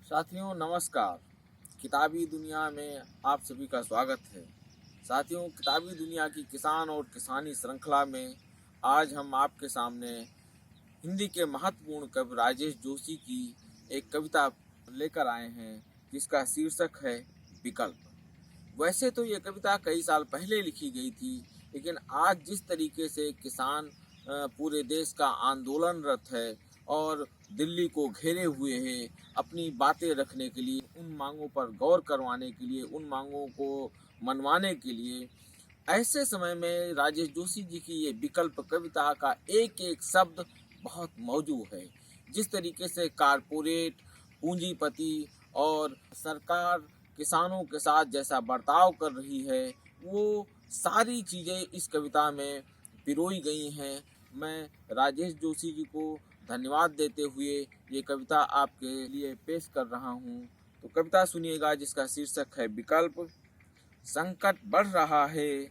साथियों नमस्कार। किताबी दुनिया में आप सभी का स्वागत है। साथियों, किताबी दुनिया की किसान और किसानी श्रृंखला में आज हम आपके सामने हिंदी के महत्वपूर्ण कवि राजेश जोशी की एक कविता लेकर आए हैं जिसका शीर्षक है विकल्प। वैसे तो ये कविता कई साल पहले लिखी गई थी, लेकिन आज जिस तरीके से किसान पूरे देश का आंदोलनरत है और दिल्ली को घेरे हुए है अपनी बातें रखने के लिए, उन मांगों पर गौर करवाने के लिए, उन मांगों को मनवाने के लिए, ऐसे समय में राजेश जोशी जी की ये विकल्प कविता का एक एक शब्द बहुत मौजू है। जिस तरीके से कारपोरेट, पूंजीपति और सरकार किसानों के साथ जैसा बर्ताव कर रही है, वो सारी चीज़ें इस कविता में पिरोई गई हैं। मैं राजेश जोशी जी को धन्यवाद देते हुए ये कविता आपके लिए पेश कर रहा हूँ। तो कविता सुनिएगा जिसका शीर्षक है विकल्प। संकट बढ़ रहा है,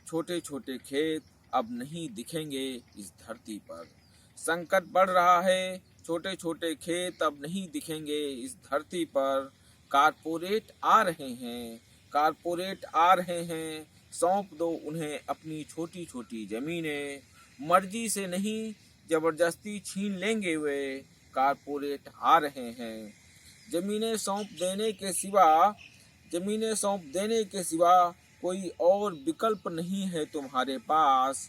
छोटे छोटे खेत अब नहीं दिखेंगे इस धरती पर। संकट बढ़ रहा है, छोटे छोटे खेत अब नहीं दिखेंगे इस धरती पर। कारपोरेट आ रहे हैं, कारपोरेट आ रहे हैं, सौंप दो उन्हें अपनी छोटी छोटी जमीनें। मर्जी से नहीं जबरदस्ती छीन लेंगे वे, कारपोरेट आ रहे हैं। जमीनें सौंप देने के सिवा, जमीनें सौंप देने के सिवा कोई और विकल्प नहीं है तुम्हारे पास।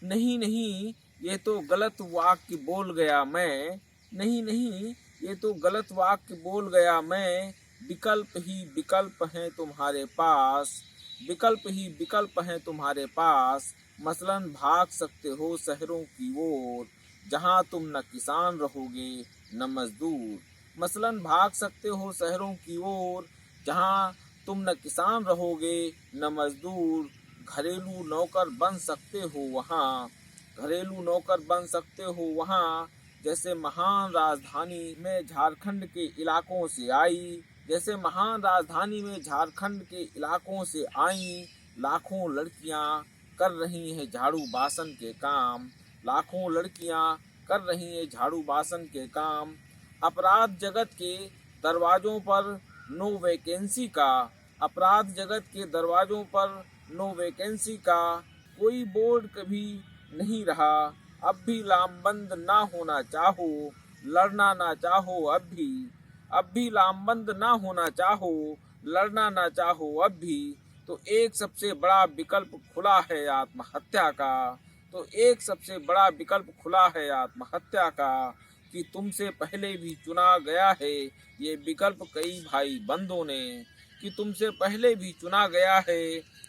नहीं नहीं, ये तो गलत वाक्य बोल गया मैं। नहीं नहीं, ये तो गलत वाक्य बोल गया मैं। विकल्प ही विकल्प हैं तुम्हारे पास, विकल्प ही विकल्प हैं तुम्हारे पास। मसलन भाग सकते हो शहरों की ओर, जहां तुम न किसान रहोगे न मजदूर। मसलन भाग सकते हो शहरों की ओर, जहां तुम न किसान रहोगे न मजदूर। घरेलू नौकर बन सकते हो वहाँ, घरेलू नौकर बन सकते हो वहाँ। जैसे महान राजधानी में झारखंड के इलाकों से आई, जैसे महान राजधानी में झारखंड के इलाकों से आई। लाखों लड़कियां कर रही हैं झाड़ू बासन के काम, लाखों लड़कियां कर रही हैं झाड़ू बासन के काम। अपराध जगत के दरवाजों पर नो वैकेंसी का, अपराध जगत के दरवाजों पर नो वैकेंसी का। कोई बोर्ड कभी नहीं रहा, अब भी लामबंद ना होना चाहो, लड़ना ना चाहो अब भी। अब भी लामबंद ना होना चाहो, लड़ना ना चाहो अब भी। तो एक सबसे बड़ा विकल्प खुला है आत्महत्या का, तो एक सबसे बड़ा विकल्प खुला है आत्महत्या का। कि तुमसे पहले भी चुना गया है ये विकल्प कई भाई बंदों ने, कि तुमसे पहले भी चुना गया है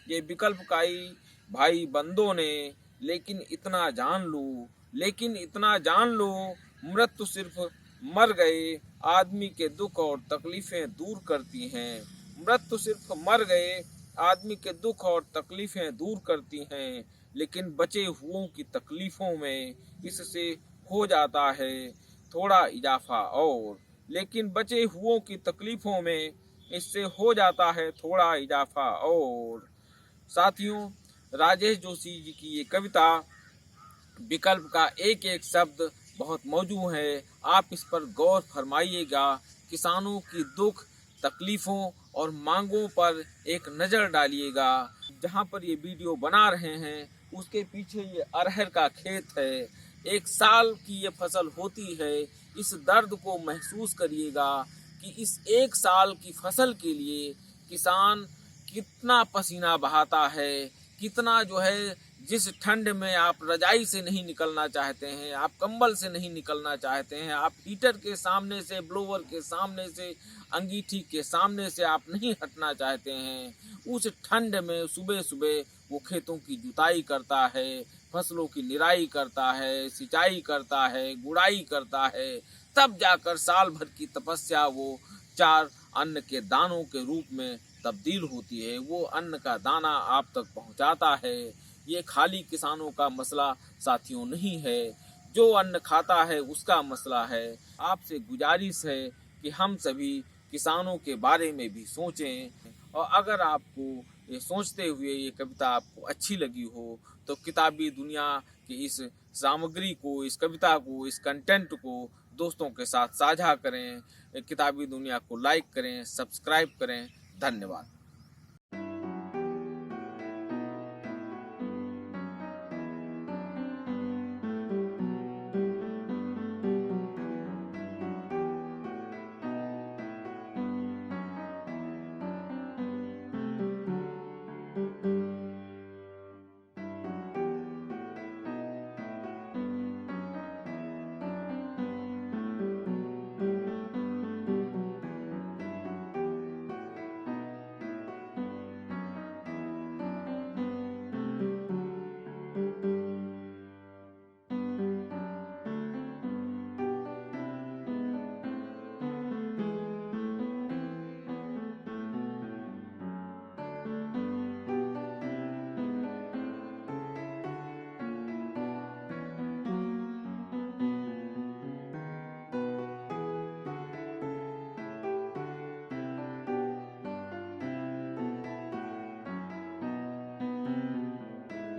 ये विकल्प कई भाई बंदों ने। लेकिन इतना जान लो, लेकिन इतना जान लो, मृत्यु सिर्फ मर गए आदमी के दुख और तकलीफें दूर करती हैं। मृत्यु सिर्फ मर गए आदमी के दुख और तकलीफें दूर करती हैं। लेकिन बचे हुओं की तकलीफों में इससे हो जाता है थोड़ा इजाफा और, लेकिन बचे हुओं की तकलीफों में इससे हो जाता है थोड़ा इजाफा और। साथियों, राजेश जोशी जी की ये कविता विकल्प का एक एक शब्द बहुत मौजू है। आप इस पर गौर फरमाइएगा। किसानों की दुख, तकलीफों और मांगों पर एक नज़र डालिएगा। जहाँ पर ये वीडियो बना रहे हैं उसके पीछे ये अरहर का खेत है। एक साल की ये फसल होती है। इस दर्द को महसूस करिएगा कि इस एक साल की फसल के लिए किसान कितना पसीना बहाता है, कितना जो है, जिस ठंड में आप रजाई से नहीं निकलना चाहते हैं, आप कंबल से नहीं निकलना चाहते हैं, आप हीटर के सामने से, ब्लोवर के सामने से, अंगीठी के सामने से आप नहीं हटना चाहते हैं, उस ठंड में सुबह सुबह वो खेतों की जुताई करता है, फसलों की निराई करता है, सिंचाई करता है, गुड़ाई करता है। तब जाकर साल भर की तपस्या वो 4 अन्न के दानों के रूप में तब्दील होती है। वो अन्न का दाना आप तक पहुंचाता है। ये खाली किसानों का मसला साथियों नहीं है, जो अन्न खाता है उसका मसला है। आपसे गुजारिश है कि हम सभी किसानों के बारे में भी सोचें। और अगर आपको ये सोचते हुए ये कविता आपको अच्छी लगी हो तो किताबी दुनिया की इस सामग्री को, इस कविता को, इस कंटेंट को दोस्तों के साथ साझा करें, किताबी दुनिया को लाइक करें, सब्सक्राइब करें। धन्यवाद।